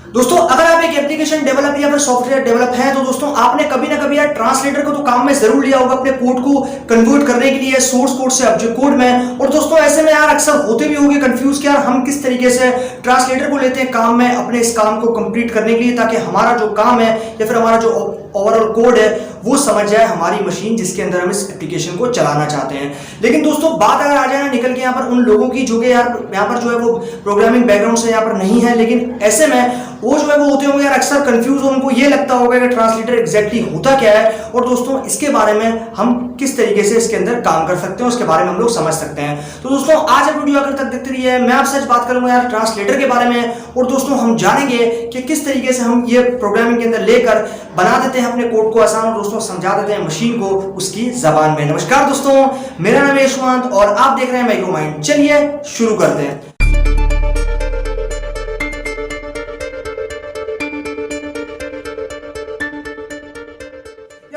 दोस्तों अगर आप एक एप्लीकेशन डेवलप या फिर सॉफ्टवेयर डेवलप है तो दोस्तों आपने कभी ना कभी यार ट्रांसलेटर को तो काम में जरूर लिया होगा अपने कोड को कन्वर्ट करने के लिए सोर्स कोड से ऑब्जेक्ट कोड में। और दोस्तों ऐसे में यार अक्सर होते भी होंगे कंफ्यूज कि यार हम किस तरीके से ट्रांसलेटर को लेते हैं काम में अपने इस काम को कंप्लीट करने के लिए, ताकि हमारा जो काम है या फिर हमारा जो ओवरऑल कोड है वो समझ जाए हमारी मशीन जिसके अंदर हम इस एप्लीकेशन को चलाना चाहते हैं। लेकिन दोस्तों बात अगर आ जाए ना निकल के यहाँ पर उन लोगों की जो कि यार यहाँ पर जो है वो प्रोग्रामिंग बैकग्राउंड से यहाँ पर नहीं है, लेकिन ऐसे में वो जो है वो होते होंगे यार अक्सर कंफ्यूज हो, उनको ये लगता होगा कि ट्रांसलेटर एग्जैक्टली होता क्या है और दोस्तों इसके बारे में हम किस तरीके से इसके अंदर काम कर सकते हैं उसके बारे में हम लोग समझ सकते हैं। तो दोस्तों आज वीडियो आखिर तक देखते रहिए, मैं आपसे आज बात करूंगा यार ट्रांसलेटर के बारे में और दोस्तों हम जानेंगे कि किस तरीके से हम ये प्रोग्रामिंग के अंदर लेकर बना देते हैं अपने कोड को आसान और दोस्तों समझा देते हैं मशीन को उसकी जबान में। नमस्कार दोस्तों, मेरा नाम है यशवंत और आप देख रहे हैं माइक्रो माइंड। चलिए शुरू करते हैं।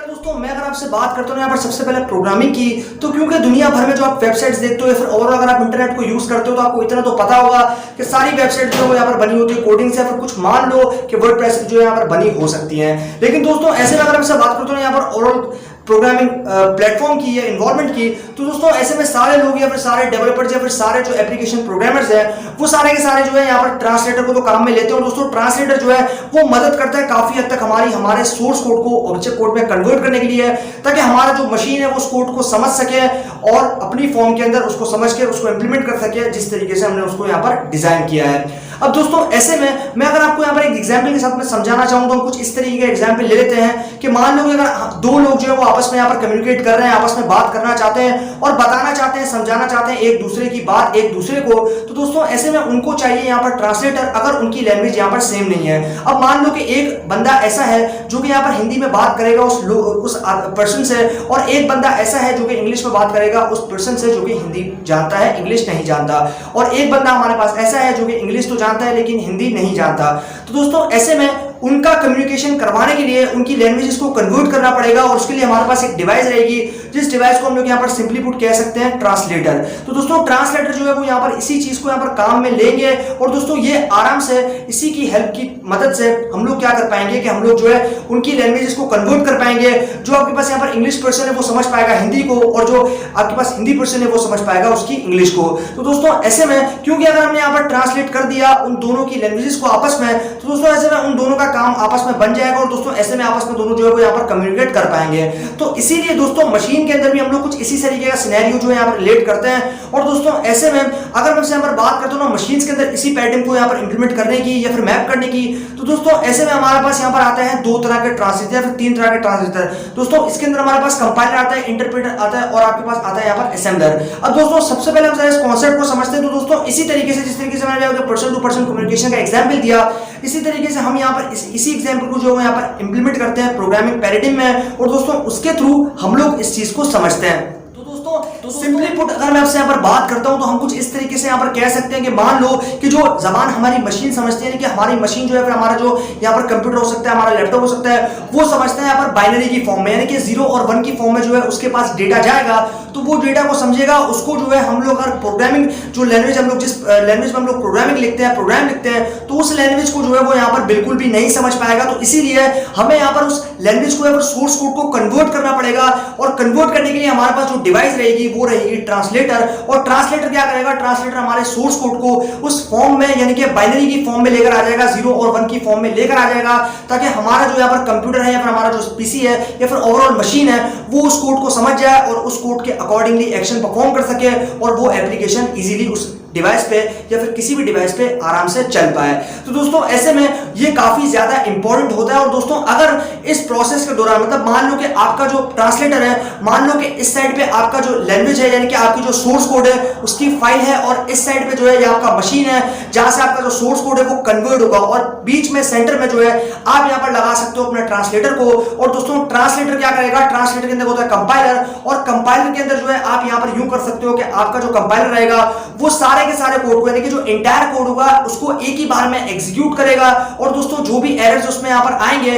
दोस्तों मैं अगर आपसे बात करता हूँ यहाँ पर सबसे पहले प्रोग्रामिंग की, तो क्योंकि दुनिया भर में जो आप वेबसाइट्स देखते हो या फिर ओवरऑल अगर आप इंटरनेट को यूज करते हो तो आपको इतना तो पता होगा कि सारी वेबसाइट जो यहाँ पर बनी होती है कोडिंग से, या फिर कुछ मान लो कि वर्डप्रेस जो यहाँ पर बनी हो सकती है। लेकिन दोस्तों ऐसे में अगर आपसे बात करता हूँ यहाँ पर ओवरऑल प्रोग्रामिंग प्लेटफॉर्म की या इन्वायरमेंट की, तो दोस्तों ऐसे में सारे लोग या फिर सारे डेवलपर्स या फिर सारे जो एप्लीकेशन प्रोग्रामर्स हैं वो सारे के सारे जो है यहाँ पर ट्रांसलेटर को तो काम में लेते हैं। और दोस्तों ट्रांसलेटर जो है वो मदद करता है काफी हद तक हमारे सोर्स कोड को ऑब्जेक्ट कोड में कन्वर्ट करने के लिए, ताकि हमारा जो मशीन है वो उस कोड को समझ सके और अपनी फॉर्म के अंदर उसको समझ के उसको इंप्लीमेंट कर सके जिस तरीके से हमने उसको यहाँ पर डिजाइन किया है। अब दोस्तों ऐसे में मैं अगर आपको यहाँ पर एक एग्जाम्पल के साथ में समझाना चाहूँ तो हम कुछ इस तरीके का एग्जाम्पल ले लेते हैं कि मान लो कि अगर दो लोग जो है वो आपस में यहाँ पर कम्युनिकेट कर रहे हैं, आपस में बात करना चाहते हैं और बताना चाहते हैं, समझाना चाहते हैं एक दूसरे की बात एक दूसरे को, तो दोस्तों ऐसे में उनको चाहिए यहाँ पर ट्रांसलेटर अगर उनकी लैंग्वेज यहाँ पर सेम नहीं है। अब मान लो कि एक बंदा ऐसा है जो कि यहाँ पर हिंदी में बात करेगा उस पर्सन से, और एक बंदा ऐसा है जो कि इंग्लिश में बात करेगा उस पर्सन से जो कि हिंदी जानता है इंग्लिश नहीं जानता, और एक बंदा हमारे पास ऐसा है जो कि इंग्लिश तो जानता है लेकिन हिंदी नहीं जानता। तो दोस्तों ऐसे में उनका कम्युनिकेशन करवाने के लिए उनकी लैंग्वेजेस को कन्वर्ट करना पड़ेगा और उसके लिए हमारे पास एक डिवाइस रहेगी जिस डिवाइस को हम लोग यहाँ पर सिंपली पुट कह सकते हैं ट्रांसलेटर। तो दोस्तों ट्रांसलेटर जो है वो यहाँ पर इसी चीज को यहाँ पर काम में लेंगे और दोस्तों ये आराम से इसी की हेल्प की मदद से हम लोग क्या कर पाएंगे कि हम लोग जो है उनकी लैंग्वेजेस को कन्वर्ट कर पाएंगे। जो आपके पास यहाँ पर इंग्लिश पर्सन है वो समझ पाएगा हिंदी को, और जो आपके पास हिंदी पर्सन है वो समझ पाएगा उसकी इंग्लिश को। तो दोस्तों ऐसे में क्योंकि अगर हमने यहाँ पर ट्रांसलेट कर दिया उन दोनों की लैंग्वेजेस को आपस में, तो दोस्तों ऐसे में उन दोनों का काम आपस में बन जाएगा और दोस्तों ऐसे में आपस में दोनों जो है वो यहाँ पर कम्युनिकेट कर पाएंगे। तो इसीलिए दोस्तों मशीन के अंदर भी हम लोग कुछ इसी तरीके का सिनेरियो जो है यहाँ पर रिलेट करते हैं। और दोस्तों ऐसे में अगर मैं यहाँ पर बात करता हूँ ना मशीन के अंदर इसी पैटर्न को यहाँ पर इंप्लीमेंट करने की या फिर मैप करने की, तो दोस्तों ऐसे में हमारे पास यहाँ पर आता है दो तरह के ट्रांसलेटर या फिर तीन तरह के ट्रांसलेटर। दोस्तों इसके अंदर हमारे पास कंपाइलर आता है, इंटरप्रेटर आता है और आपके पास आता है यहाँ पर असेंबलर। अब दोस्तों सबसे पहले हम इस कॉन्सेप्ट को समझते हैं। तो दोस्तों इसी तरीके से जिस तरीके से मैंने पर्सन टू पर्सन कम्युनिकेशन का एग्जाम्पल दिया, इसी तरीके से हम यहाँ पर इसी एग्जाम्पल को जो यहाँ पर इंप्लीमेंट करते हैं प्रोग्रामिंग पैराडिग्म में, और दोस्तों उसके थ्रू हम लोग इस चीज को समझते हैं। तो सिंपली पुट अगर मैं आपसे यहाँ पर बात करता हूं तो हम कुछ इस तरीके से यहाँ पर कह सकते हैं कि मान लो कि जो जबान हमारी मशीन समझती है कि हमारी मशीन जो है फिर हमारा जो यहाँ पर कंप्यूटर हो सकता है, हमारा लैपटॉप हो सकता है, वो समझते हैं यहाँ पर बाइनरी की फॉर्म में, यानी कि 0 और 1 की फॉर्म में जो है उसके पास डेटा जाएगा तो वो डेटा को समझेगा। उसको जो है हम लोग अगर प्रोग्रामिंग जो लैंग्वेज हम लोग जिस लैंग्वेज में हम लोग प्रोग्रामिंग लिखते हैं प्रोग्राम लिखते हैं तो उस लैंग्वेज को जो है वो यहाँ पर बिल्कुल भी नहीं समझ पाएगा। तो इसीलिए हमें यहाँ पर उस लैंग्वेज को सोर्स कोड को कन्वर्ट करना पड़ेगा, और कन्वर्ट करने के लिए हमारे पास जो डिवाइस रहेगी वो रहेगी ट्रांसलेटर। और ट्रांसलेटर क्या करेगा, ट्रांसलेटर हमारे सोर्स कोड को उस फॉर्म में यानी कि बाइनरी की फॉर्म में लेकर आ जाएगा, 0 और 1 की फॉर्म में लेकर आ जाएगा, ताकि हमारा जो यहाँ पर कंप्यूटर है या फिर हमारा जो पीसी है या फिर ओवरऑल मशीन है वो उस कोड को समझ जाए और उस कोड के अकॉर्डिंगली एक्शन परफॉर्म कर सके और वो एप्लीकेशन इजीली उस डिवाइस पे या फिर किसी भी डिवाइस पे आराम से चल पाए। तो दोस्तों ऐसे में ये काफी ज्यादा इंपॉर्टेंट होता है। और दोस्तों अगर इस प्रोसेस के दौरान मतलब मान लो कि आपका जो ट्रांसलेटर है, मान लो कि इस साइड पे आपका जो लैंग्वेज है यानी कि आपकी जो सोर्स कोड है उसकी फाइल है, और इस साइड पे जो है ये आपका मशीन है जहां से आपका जो सोर्स कोड है वो कन्वर्ट होगा, और बीच में सेंटर में जो है आप यहाँ पर लगा सकते हो अपने ट्रांसलेटर को। और दोस्तों ट्रांसलेटर क्या करेगा, ट्रांसलेटर के अंदर होता है कंपाइलर, और कंपाइलर के अंदर जो है आप यहाँ पर यूं कर सकते हो कि आपका जो कंपाइलर रहेगा वो सारे के सारे कोड को, यानी कि जो इंटायर कोड होगा उसको एक ही बार में एग्जीक्यूट करेगा और दोस्तों जो भी एरर्स उसमें यहाँ पर आएंगे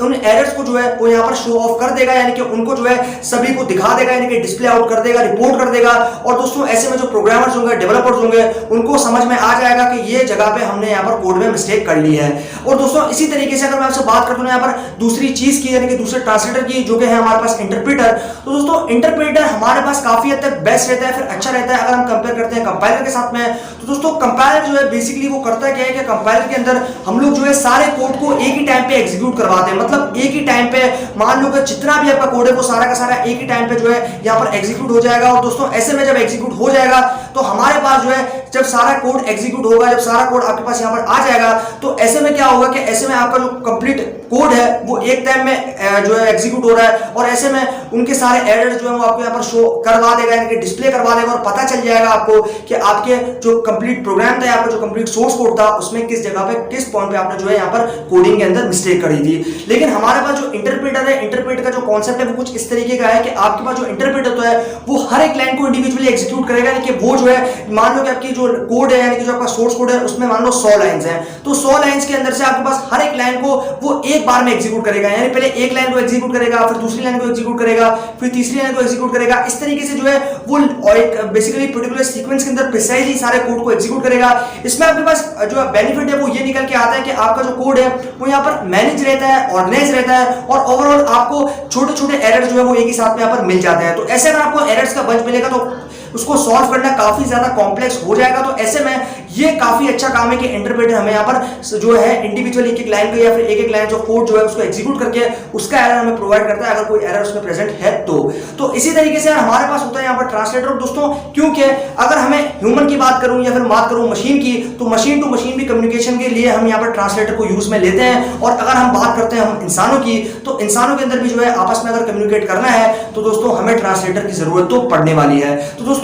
उन एरर्स को जो है वो यहाँ पर शो ऑफ कर देगा, यानी कि उनको जो है सभी को दिखा देगा, यानी कि डिस्प्ले आउट कर देगा, रिपोर्ट कर देगा। और दोस्तों ऐसे में जो प्रोग्रामर्स होंगे, डेवलपर्स होंगे, उनको समझ में आ जाएगा कि ये जगह पे हमने यहाँ पर कोड में मिस्टेक कर ली है। और दोस्तों इसी तरीके से अगर मैं आपसे बात करता हूं यहाँ पर दूसरी चीज की, यानी कि दूसरे ट्रांसलेटर की, जो कि है हमारे पास इंटरप्रेटर। तो दोस्तों इंटरप्रेटर हमारे पास काफी हद तक बेस्ट रहता है, फिर अच्छा रहता है अगर हम कंपेयर करते हैं कंपाइलर के साथ में। तो दोस्तों कंपाइलर जो है बेसिकली वो करता क्या है कि कंपाइलर के अंदर हम लोग जो है सारे कोड को एक ही टाइम पे एग्जीक्यूट करवाते हैं, मतलब एक ही टाइम पे मान लो कि जितना भी आपका कोड है वो सारा का सारा एक ही टाइम पे जो है यहाँ पर एग्जीक्यूट हो जाएगा। और दोस्तों ऐसे में जब एग्जीक्यूट हो जाएगा तो हमारे पास जो है जब सारा कोड एग्जीक्यूट होगा, जब सारा कोड आपके पास यहाँ पर आ जाएगा, तो ऐसे में क्या होगा कि ऐसे में आपका जो कंप्लीट कोड है वो एक टाइम में जो है एग्जीक्यूट हो रहा है और ऐसे में उनके सारे एरर्स जो है वो आपको यहाँ पर शो करवा देगा, यानी कि डिस्प्ले करवा देगा और पता चल जाएगा आपको कि आपके जो कंप्लीट प्रोग्राम था, आपका जो कंप्लीट सोर्स कोड था, उसमें किस जगह पे किस पॉइंट पे आपने जो है यहाँ पर कोडिंग के अंदर मिस्टेक करी थी। लेकिन हमारे पास जो इंटरप्रेटर है, इंटरप्रेटर का जो कॉन्सेप्ट है वो कुछ इस तरीके का है कि आपके पास जो इंटरप्रेटर तो है वो हर एक लाइन को इंडिविजुअली एग्जीक्यूट करेगा, यानी कि वो जो है मान लो कि आपकी जो कोड है, यानी कि जो आपका सोर्स कोड है उसमें मान लो 100 लाइंस हैं, तो 100 लाइंस के अंदर से आपके पास हर एक लाइन को वो एक बार में एग्जीक्यूट करेगा, यानी पहले एक लाइन को एग्जीक्यूट करेगा, फिर दूसरी लाइन को एग्जीक्यूट करेगा, फिर तीसरी लाइन को एग्जीक्यूट करेगा। इस तरीके से जो है वो एक बेसिकली पर्टिकुलर सीक्वेंस के अंदर प्रिसाइजली सारे कोड को एग्जीक्यूट करेगा। इसमें आपके पास जो बेनिफिट है वो ये निकल के आता है कि आपका जो कोड है वो यहाँ पर मैनेज रहता है, ऑर्गेनाइज रहता है और ओवरऑल आपको छोटे छोटे एरर्स जो है वो एक ही साथ में यहाँ पर मिल जाते हैं। तो ऐसे अगर आपको एरर्स का बंच मिलेगा तो उसको सॉल्व करना काफी ज्यादा कॉम्प्लेक्स हो जाएगा। तो ऐसे में ये काफी अच्छा काम है कि इंटरप्रेटर हमें यहाँ पर जो है इंडिविजुअल एक एक लाइन को या फिर एक एक लाइन जो कोड जो है उसको एग्जीक्यूट करके उसका एरर हमें प्रोवाइड करता है अगर कोई एरर उसमें प्रेजेंट है तो इसी तरीके से हमारे पास होता है यहाँ पर ट्रांसलेटर। दोस्तों क्योंकि अगर हमें ह्यूमन की बात करूं या फिर बात करूं मशीन की, तो मशीन टू मशीन भी कम्युनिकेशन के लिए हम यहाँ पर ट्रांसलेटर को यूज में लेते हैं। और अगर हम बात करते हैं हम इंसानों की, तो इंसानों के अंदर भी जो है आपस में अगर कम्युनिकेट करना है तो दोस्तों हमें ट्रांसलेटर की जरूरत तो पड़ने वाली है। तो दोस्तों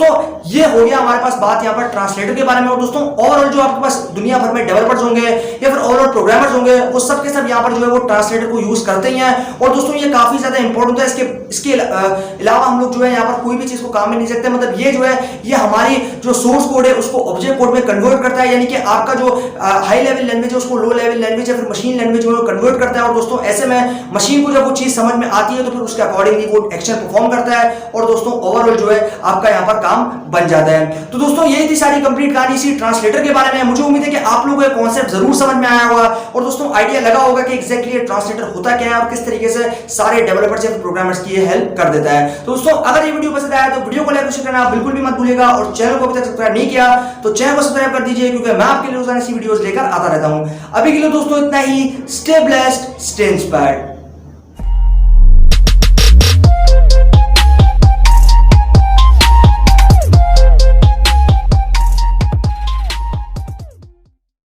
ये हो गया हमारे पास बात यहाँ पर ट्रांसलेटर के बारे में। और दोस्तों ओवरऑल जो आपके पास दुनिया भर में डेवलपर्स होंगे या फिर ओवरऑल प्रोग्रामर्स होंगे वो सब के सब यहाँ पर जो है वो ट्रांसलेटर को यूज करते ही हैं। और दोस्तों ये काफी ज्यादा इंपॉर्टेंट है, इसके अलावा हम लोग जो है यहाँ पर कोई भी चीज को काम में नहीं सकते। मतलब ये जो है ये हमारी जो सोर्स कोड है उसको ऑब्जेक्ट कोड में कन्वर्ट करता है, यानी कि आपका जो हाई लेवल लैंग्वेज है उसको लो लेवल लैंग्वेज या फिर मशीन लैंग्वेज में कन्वर्ट करता है। और दोस्तों ऐसे में मशीन को जब वो चीज समझ में आती है तो फिर उसके अकॉर्डिंगली वो एक्शन परफॉर्म करता है और दोस्तों ओवरऑल जो है आपका यहाँ पर काम बन जाता है। तो दोस्तों यही थी सारी कंप्लीट कहानी इसी ट्रांसलेटर के बारे में। मुझे उम्मीद है कि आप लोगों को ये कॉन्सेप्ट जरूर समझ में आया होगा और दोस्तों आइडिया लगा होगा कि एग्जैक्टली ये ट्रांसलेटर होता क्या है और किस तरीके से सारे डेवलपर्स या प्रोग्रामर्स की ये हेल्प कर देता है। तो दोस्तों अगर ये वीडियो पसंद आया तो वीडियो को लाइक और शेयर करना बिल्कुल भी मत भूलिएगा और चैनल को अभी तक सब्सक्राइब नहीं किया तो चैनल को सब्सक्राइब कर दीजिए, क्योंकि मैं आपके लिए रोजाना ऐसी वीडियोस लेकर आता रहता हूं। अभी के लिए दोस्तों इतना ही। Stay blessed, stay inspired.